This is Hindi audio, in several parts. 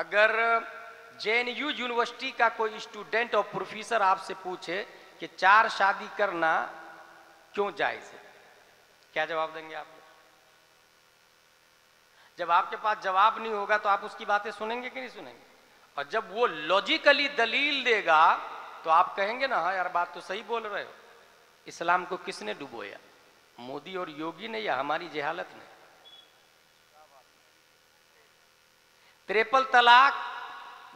अगर जेएनयू यूनिवर्सिटी का कोई स्टूडेंट और प्रोफेसर आपसे पूछे कि 4 शादी करना क्यों जायज है, क्या जवाब देंगे आप? जब आपके पास जवाब नहीं होगा तो आप उसकी बातें सुनेंगे कि नहीं सुनेंगे? और जब वो लॉजिकली दलील देगा तो आप कहेंगे ना, हाँ यार बात तो सही बोल रहे हो। इस्लाम को किसने डुबोया? मोदी और योगी ने या हमारी जहालत ने? 53 तलाक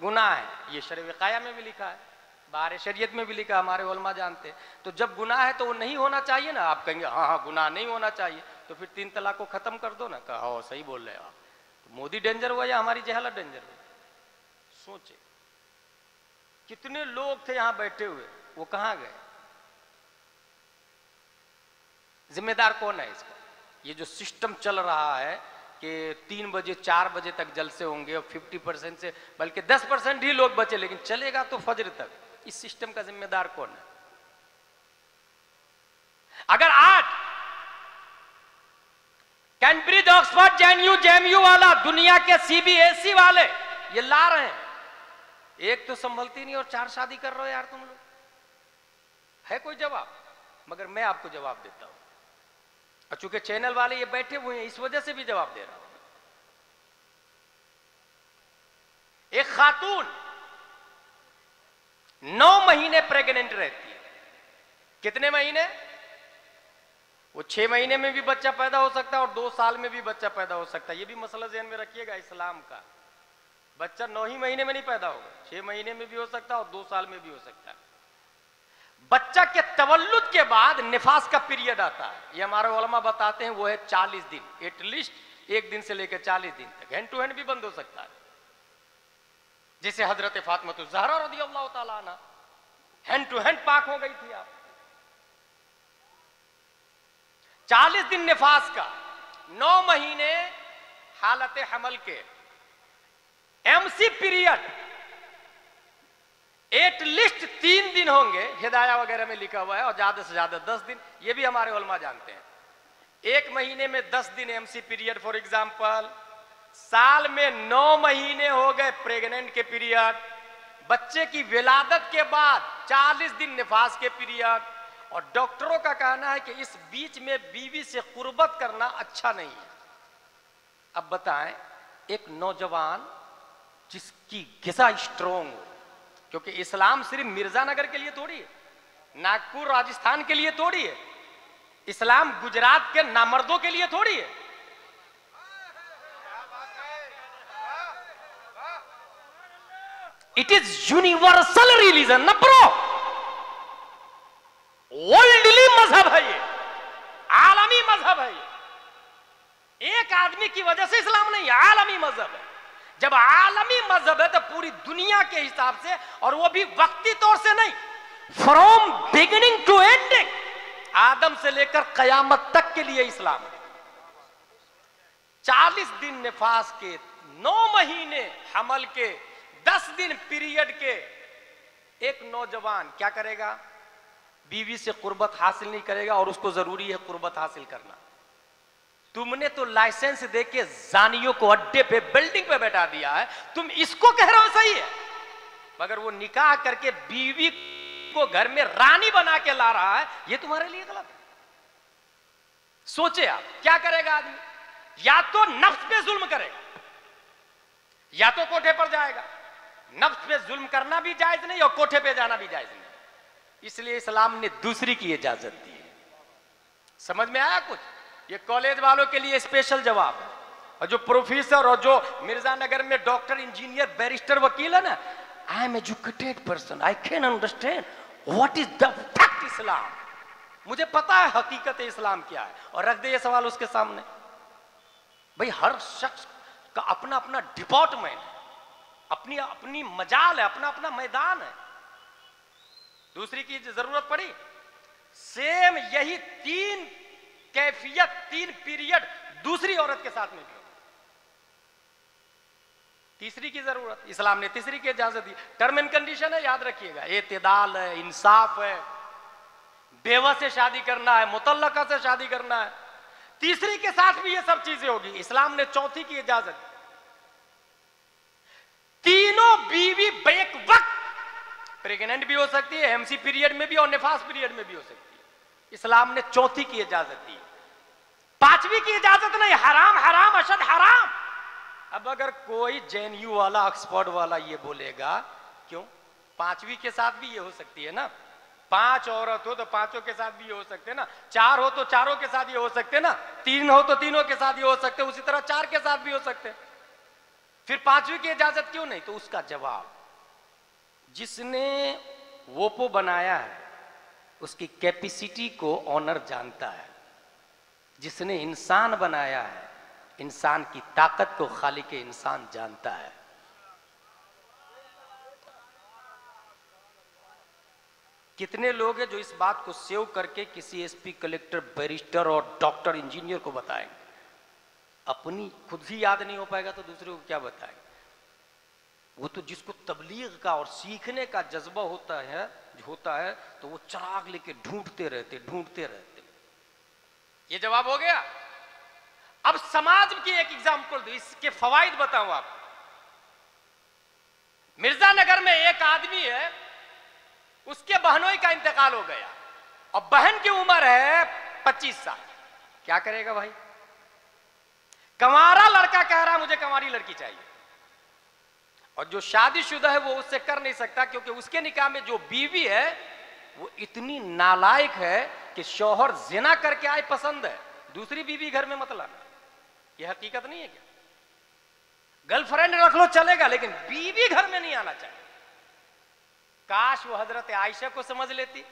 गुनाह है, ये शरअ विक़ाया में भी लिखा है, बाहर शरीयत में भी लिखा, हमारे उलमा जानते हैं। तो जब गुनाह है तो वो नहीं होना चाहिए ना। आप कहेंगे हाँ हाँ गुनाह नहीं होना चाहिए, तो फिर 3 तलाक को खत्म कर दो ना। कहा हो सही बोल रहे हो आप। तो मोदी डेंजर हुआ या हमारी जहालत डेंजर हुई? सोचे कितने लोग थे यहां बैठे हुए, वो कहां गए? जिम्मेदार कौन है इसका? ये जो सिस्टम चल रहा है कि 3 बजे 4 बजे तक जलसे होंगे और 50% से बल्कि 10% ही लोग बचे, लेकिन चलेगा तो फजर तक, इस सिस्टम का जिम्मेदार कौन है? अगर आज कैम्ब्रिज, ऑक्सफोर्ड, जेएनयू वाला, दुनिया के सीबीएसई वाले ये ला रहे हैं, एक तो संभलती नहीं और 4 शादी कर रहे हो यार तुम लोग, है कोई जवाब? मगर मैं आपको जवाब देता हूं, और चूंकि चैनल वाले ये बैठे हुए हैं इस वजह से भी जवाब दे रहा हूं। एक खातून 9 महीने प्रेग्नेंट रहती है। कितने महीने? वो 6 महीने में भी बच्चा पैदा हो सकता है और 2 साल में भी बच्चा पैदा हो सकता है। ये भी मसला ज़हन में रखिएगा इस्लाम का। बच्चा 9 ही महीने में नहीं पैदा होगा, 6 महीने में भी हो सकता है और 2 साल में भी हो सकता है। बच्चा के तवल्लुद के बाद निफास का पीरियड आता है, ये हमारे उलमा बताते हैं, वो है 40 दिन, एटलीस्ट 1 दिन से लेकर 40 दिन तक। हैंड टू हैंड भी बंद हो सकता है, जैसे हजरत फातिमा ज़हरा रज़ियल्लाहु ताला अन्हा हैंड टू हैंड पाक हो गई थी। आप 40 दिन निफास का, 9 महीने हालत हमल के, एमसी पीरियड एटलीस्ट 3 दिन होंगे, हिदाया वगैरह में लिखा हुआ है, और ज्यादा से ज्यादा 10 दिन, ये भी हमारे उलमा जानते हैं। 1 महीने में 10 दिन एमसी पीरियड फॉर एग्जांपल, साल में 9 महीने हो गए प्रेग्नेंट के पीरियड, बच्चे की विलादत के बाद 40 दिन निफास के पीरियड, और डॉक्टरों का कहना है कि इस बीच में बीवी से कुर्बत करना अच्छा नहीं है। अब बताएं, एक नौजवान जिसकी गिज़ा स्ट्रोंग हो, क्योंकि इस्लाम सिर्फ मिर्जानगर के लिए थोड़ी है, नागपुर राजस्थान के लिए थोड़ी है, इस्लाम गुजरात के नामर्दों के लिए थोड़ी है। इट इज यूनिवर्सल रिलीजन ना ब्रो, वर्ल्डली मजहब है ये, आलमी मजहब है ये। एक आदमी की वजह से इस्लाम नहीं, आलमी मजहब है। जब आलमी मजहब है तो पूरी दुनिया के हिसाब से, और वो भी वक्ती तौर से नहीं, फ्रॉम बिगिनिंग टू एंडिंग, आदम से लेकर कयामत तक के लिए इस्लाम है। 40 दिन निफास के, 9 महीने हमल के, 10 दिन पीरियड के, एक नौजवान क्या करेगा? बीवी से कुर्बत हासिल नहीं करेगा, और उसको जरूरी है कुर्बत हासिल करना। तुमने तो लाइसेंस देके जानियों को अड्डे पे, बिल्डिंग पे बैठा दिया है, तुम इसको कह रहे हो सही है, मगर वो निकाह करके बीवी को घर में रानी बना के ला रहा है, ये तुम्हारे लिए गलत है। सोचे आप क्या करेगा आदमी? या तो नफ्स पे जुल्म करेगा, या तो कोठे पर जाएगा। नफ्स पे जुल्म करना भी जायज नहीं और कोठे पे जाना भी जायज नहीं, इसलिए इस्लाम ने दूसरी की इजाजत दी है। समझ में आया कुछ? ये कॉलेज वालों के लिए स्पेशल जवाब है, और जो प्रोफेसर और जो मिर्जानगर में डॉक्टर, इंजीनियर, बैरिस्टर, वकील है ना, I am educated person, I can understand what is the fact Islam, मुझे पता है हकीकत इस्लाम क्या है, और रख दे ये सवाल उसके सामने। भाई हर शख्स का अपना अपना डिपार्टमेंट है, अपनी अपनी मजाल है, अपना अपना मैदान है। दूसरी की जरूरत पड़ी, सेम यही 3 कैफियत, 3 पीरियड दूसरी औरत के साथ में भी हो। तीसरी की जरूरत, इस्लाम ने तीसरी की इजाजत दी। टर्म एंड कंडीशन है, याद रखिएगा, एतदाल है, इंसाफ है, बेवा से शादी करना है, मुतल्लका से शादी करना है, तीसरी के साथ भी ये सब चीजें होगी। इस्लाम ने चौथी की इजाजत दी। बीवी बेक वक्त प्रेग्नेंट भी हो सकती है, एमसी पीरियड में भी और निफास पीरियड में भी हो सकती है। इस्लाम ने चौथी की इजाजत दी, पांचवी की इजाजत नहीं। हराम हराम अशद हराम। अब अगर कोई जेएनयू वाला, ऑक्सफोर्ड वाला ये बोलेगा, क्यों पांचवी के साथ भी ये हो सकती है ना, 5 औरत हो तो 5 के साथ भी ये हो सकते हैं ना, 4 हो तो 4 के साथ ये हो सकते हैं ना, 3 हो तो 3 के साथ ये हो सकते हैं, उसी तरह 4 के साथ भी हो सकते हैं, फिर पांचवी की इजाजत क्यों नहीं? तो उसका जवाब, जिसने वोपो बनाया है उसकी कैपेसिटी को ऑनर जानता है, जिसने इंसान बनाया है इंसान की ताकत को खालिक इंसान जानता है। कितने लोग हैं जो इस बात को सेव करके किसी एसपी, कलेक्टर, बैरिस्टर और डॉक्टर, इंजीनियर को बताएंगे? अपनी खुद ही याद नहीं हो पाएगा तो दूसरे को क्या बताएंगे? वो तो जिसको तबलीग का और सीखने का जज्बा होता है तो वो चिराग लेके ढूंढते रहते। ये जवाब हो गया। अब समाज की एक एग्जाम्पल दो, इसके फवाइद बताऊं आपको। मिर्जानगर में एक आदमी है, उसके बहनोई का इंतकाल हो गया और बहन की उम्र है 25 साल। क्या करेगा भाई? कंवारा लड़का कह रहा मुझे कंवारी लड़की चाहिए, और जो शादीशुदा है वो उससे कर नहीं सकता, क्योंकि उसके निकाह में जो बीवी है वो इतनी नालायक है कि शौहर जिना करके आए पसंद है, दूसरी बीवी घर में मत लाना। यह हकीकत नहीं है क्या? गर्लफ्रेंड रख लो चलेगा, लेकिन बीवी घर में नहीं आना चाहिए। काश वो हजरत आयशा को समझ लेती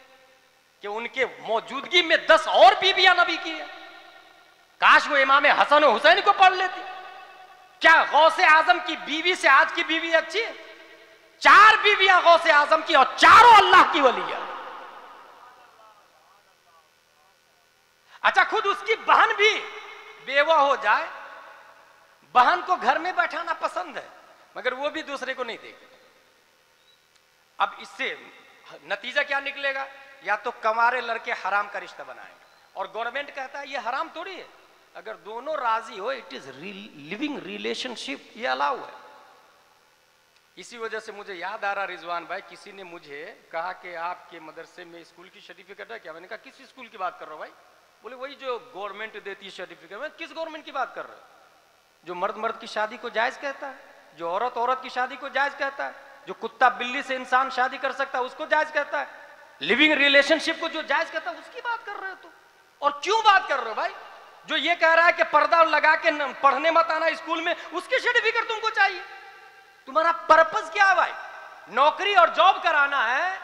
कि उनके मौजूदगी में 10 और बीवियां नबी की है। काश वो इमाम हसन और हुसैन को पढ़ लेती। क्या गौसे आजम की बीवी से आज की बीवी अच्छी है? 4 बीवियां गौसे आजम की और चारों अल्लाह की वली है। अच्छा, खुद उसकी बहन भी बेवा हो जाए, बहन को घर में बैठाना पसंद है, मगर वो भी दूसरे को नहीं देखे। अब इससे नतीजा क्या निकलेगा? या तो कंवारे लड़के हराम का रिश्ता बनाएंगे, और गवर्नमेंट कहता है ये हराम थोड़ी है, अगर दोनों राजी हो इट इज लिविंग रिलेशनशिप, ये अलाउ है। इसी वजह से मुझे याद आ रहा रिजवान भाई, किसी ने मुझे कहा कि आपके मदरसे में स्कूल की सर्टिफिकेट है क्या? मैंने कहा किस स्कूल की बात कर रहे हो भाई? बोले वही जो गवर्नमेंट देती है सर्टिफिकेट। मैं किस गवर्नमेंट की बात कर रहे हो? जो मर्द मर्द की शादी को जायज कहता है, जो औरत औरत की शादी को जायज कहता है, जो कुत्ता बिल्ली से इंसान शादी कर सकता है उसको जायज कहता है, लिविंग रिलेशनशिप को जो जायज कहता है उसकी बात कर रहे हो तो। और क्यों बात कर रहे हो भाई? जो ये कह रहा है कि पर्दा लगा के पढ़ने मत आना स्कूल में, उसकी सर्टिफिकेट तुमको चाहिए? तुम्हारा पर्पस क्या है भाई? नौकरी और जॉब कराना है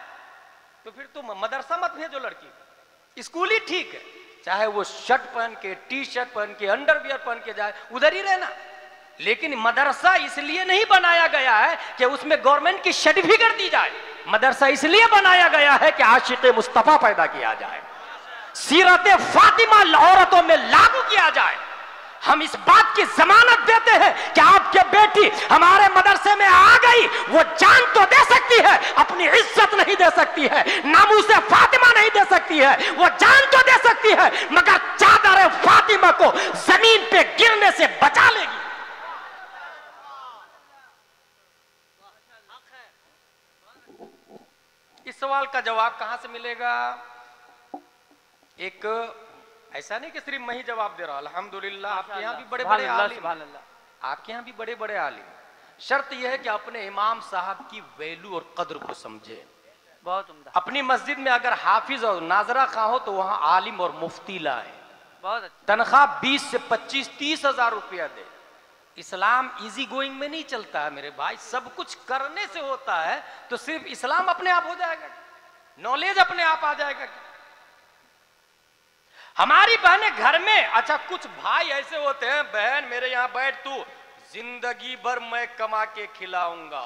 तो फिर तुम मदरसा मत भेजो लड़की, स्कूल ही ठीक है। चाहे वो शर्ट पहन के, टी शर्ट पहन के, अंडरवियर पहन के जाए, उधर ही रहना। लेकिन मदरसा इसलिए नहीं बनाया गया है कि उसमें गवर्नमेंट की सर्टिफिकेट दी जाए। मदरसा इसलिए बनाया गया है कि आशिक़े मुस्तफा पैदा किया जाए, सीरत फातिमा औरतों में लागू किया जाए। हम इस बात की जमानत देते हैं कि आपके बेटी हमारे मदरसे में आ गई, वो जान तो दे सकती है, अपनी इज्जत नहीं दे सकती है, नामूसे फातिमा नहीं दे सकती है, वो जान तो दे सकती है मगर चादर फातिमा को जमीन पे गिरने से बचा लेगी। इस सवाल का जवाब कहां से मिलेगा? एक ऐसा नहीं कि सिर्फ मैं ही जवाब दे रहा, अल्हम्दुलिल्लाह आपके यहाँ भी बड़े बड़े आलिम, आपके यहाँ भी बड़े बड़े आलिम। शर्त यह है कि अपने इमाम साहब की वैल्यू और कद्र को समझे। बहुत उम्दा। अपनी मस्जिद में अगर हाफिज और नाजरा खां हो तो वहां आलिम और मुफ्ती लाए, बहुत अच्छा। तनख्वाह 20 से 25-30 हजार रुपया दे। इस्लाम इजी गोइंग में नहीं चलता है मेरे भाई, सब कुछ करने से होता है। तो सिर्फ इस्लाम अपने आप हो जाएगा? नॉलेज अपने आप आ जाएगा? हमारी बहनें घर में, अच्छा कुछ भाई ऐसे होते हैं, बहन मेरे यहां बैठ, तू जिंदगी भर मैं कमा के खिलाऊंगा।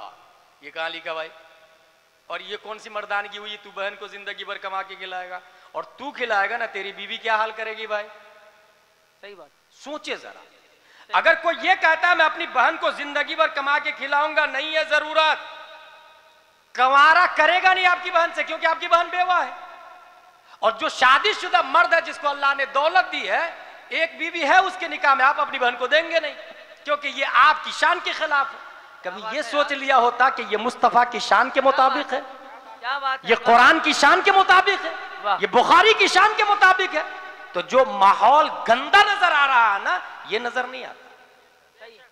ये कहां लिखा भाई? और ये कौन सी मर्दानगी हुई, तू बहन को जिंदगी भर कमा के खिलाएगा? और तू खिलाएगा ना, तेरी बीवी क्या हाल करेगी भाई? सही बात। सोचे जरा, अगर कोई ये कहता है मैं अपनी बहन को जिंदगी भर कमा के खिलाऊंगा, नहीं है जरूरत, कंवारा करेगा नहीं आपकी बहन से, क्योंकि आपकी बहन बेवा है। और जो शादीशुदा मर्द है जिसको अल्लाह ने दौलत दी है, एक बीवी है, उसके निकाह में आप अपनी बहन को देंगे नहीं, क्योंकि ये आपकी शान के खिलाफ है। कभी बात ये है सोच यार। लिया होता कि ये मुस्तफा की शान के मुताबिक है, क्या बात है, ये कुरान की शान के मुताबिक है, वाह। ये बुखारी की शान के मुताबिक है, तो जो माहौल गंदा नजर आ रहा है ना, ये नजर नहीं आता। सही है।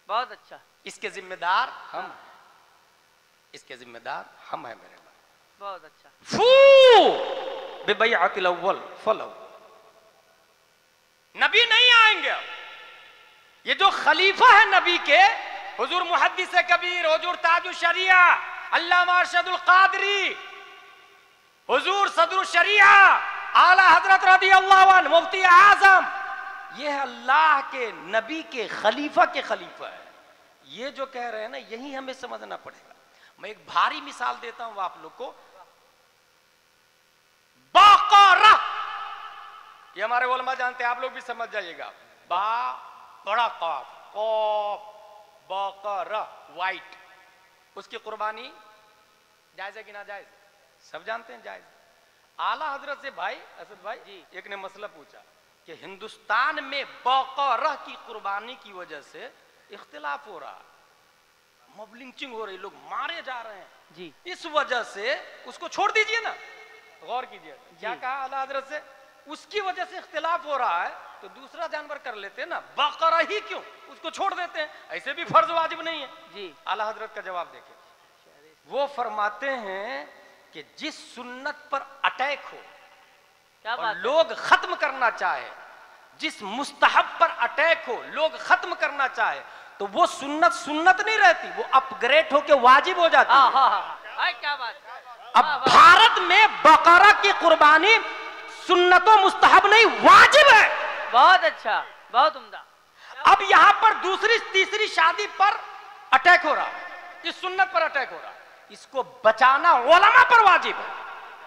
बहुत अच्छा, इसके जिम्मेदार हम हैं। इसके जिम्मेदार हम हैं मेरे भाई। बहुत अच्छा। फू बिबैअतिल अव्वल फल अव्वल। नबी नहीं आएंगे अब। ये जो खलीफा है नबी के, हुजूर मुहद्दिस कबीर, हुजूर ताजुल शरिया अल्लामा अरशदुल कादरी, हुजूर सदरुल शरिया आला हजरत रदियल्लाहु अन्हु मुफ्ती आजम, ये है अल्लाह के नबी के खलीफा है। ये जो कह रहे हैं ना, यही हमें समझना पड़ेगा। मैं एक भारी मिसाल देता हूं आप लोग को। बकरा, ये हमारे उलमा जानते हैं, आप लोग भी समझ जाइएगा। बा बड़ा कॉफ, कॉफ बकरा वाइट, उसकी कुर्बानी जायज है कि ना जायज? सब जानते हैं जायज। आला हजरत से भाई असद भाई जी एक ने मसला पूछा कि हिंदुस्तान में बकरा की कुर्बानी की वजह से इख्तिलाफ हो रहा, मॉब लिंचिंग हो रही, लोग मारे जा रहे हैं जी, इस वजह से उसको छोड़ दीजिए ना। गौर कीजिए क्या कहा आला हजरत से, उसकी वजह से इख्तिलाफ हो रहा है तो दूसरा जानवर कर लेते हैं ना, बकरा ही क्यों, उसको छोड़ देते हैं, ऐसे भी फर्ज वाजिब नहीं है जी। आला हजरत का जवाब देखिए। वो फरमाते हैं कि जिस सुन्नत पर अटैक हो क्या और बात है? लोग खत्म करना चाहे, जिस मुस्तहब पर अटैक हो, लोग खत्म करना चाहे, तो वो सुन्नत सुन्नत नहीं रहती, वो अपग्रेड होके वाजिब हो जाती हाँ है। हाँ हाँ, क्या बात है? अब वाह, वाह। भारत में बकरा की कुर्बानी सुन्नतों मुस्तहब नहीं, वाजिब है। बहुत अच्छा, बहुत उम्दा। अब यहां पर दूसरी तीसरी शादी पर अटैक हो रहा, इस सुन्नत पर अटैक हो रहा, इसको बचाना उलमा पर वाजिब है,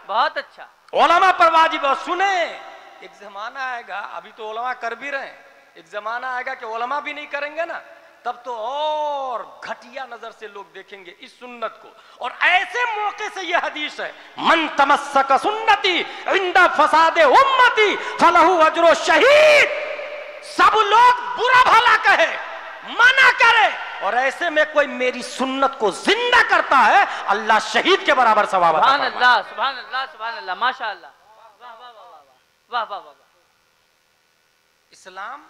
बहुत अच्छा। उलमा पर वाजिब है। सुने, एक जमाना आएगा, अभी तो उलमा कर भी रहे हैं, एक जमाना आएगा कि उलमा भी नहीं करेंगे ना, तब तो और घटिया नजर से लोग देखेंगे इस सुन्नत को। और ऐसे मौके से यह हदीस है, मन तमस्सक सुन्नती इंदा फसादे उम्मती फलहु अजरो शहीद। सब लोग बुरा भला कहे, मना करे, और ऐसे में कोई मेरी सुन्नत को जिंदा करता है, अल्लाह शहीद के बराबर सवाब अता सुभान फरमाए। अल्लाह, सुभान अल्लाह, सुभान अल्लाह, माशाअल्लाह। वाह वाह वाह वाह वाह वाह वाह। इस्लाम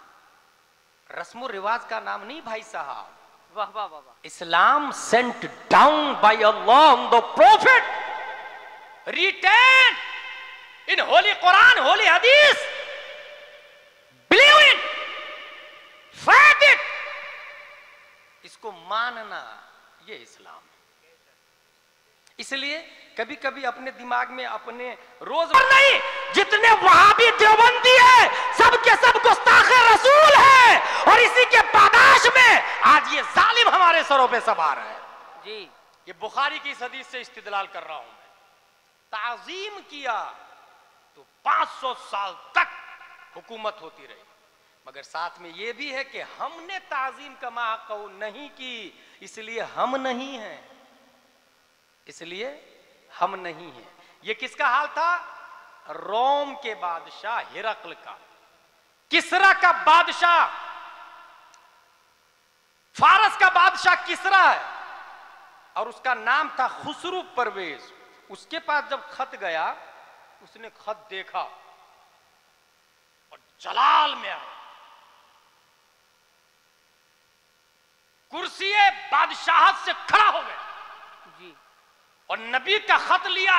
रस्म रिवाज का नाम नहीं भाई साहब, वाह वाह वाह वाह। Islam sent down by Allah on the Prophet, written in Holy Quran, Holy Hadith. Believe it, faith it. इसको मानना, ये इस्लाम है। इसलिए कभी कभी अपने दिमाग में अपने रोज नहीं, जितने वहाबी देवबंदी है सब के सब गुस्ताखे रसूल है, और इसी के पादाश में आज ये जालिम हमारे सरों पे सवार है जी। ये बुखारी की इस हदीस से इस्तिदलाल कर रहा हूं मैं। ताजीम किया तो 500 साल तक हुकूमत होती रही, मगर साथ में यह भी है कि हमने ताजीम का महक़ नहीं की, इसलिए हम नहीं हैं, इसलिए हम नहीं हैं। ये किसका हाल था? रोम के बादशाह हिरकल का, किसरा का बादशाह, फारस का बादशाह किसरा है, और उसका नाम था खुसरू परवेज। उसके पास जब खत गया, उसने खत देखा और जलाल में आया, कुर्सी बादशाहत से खड़ा हो गया जी। और नबी का खत लिया।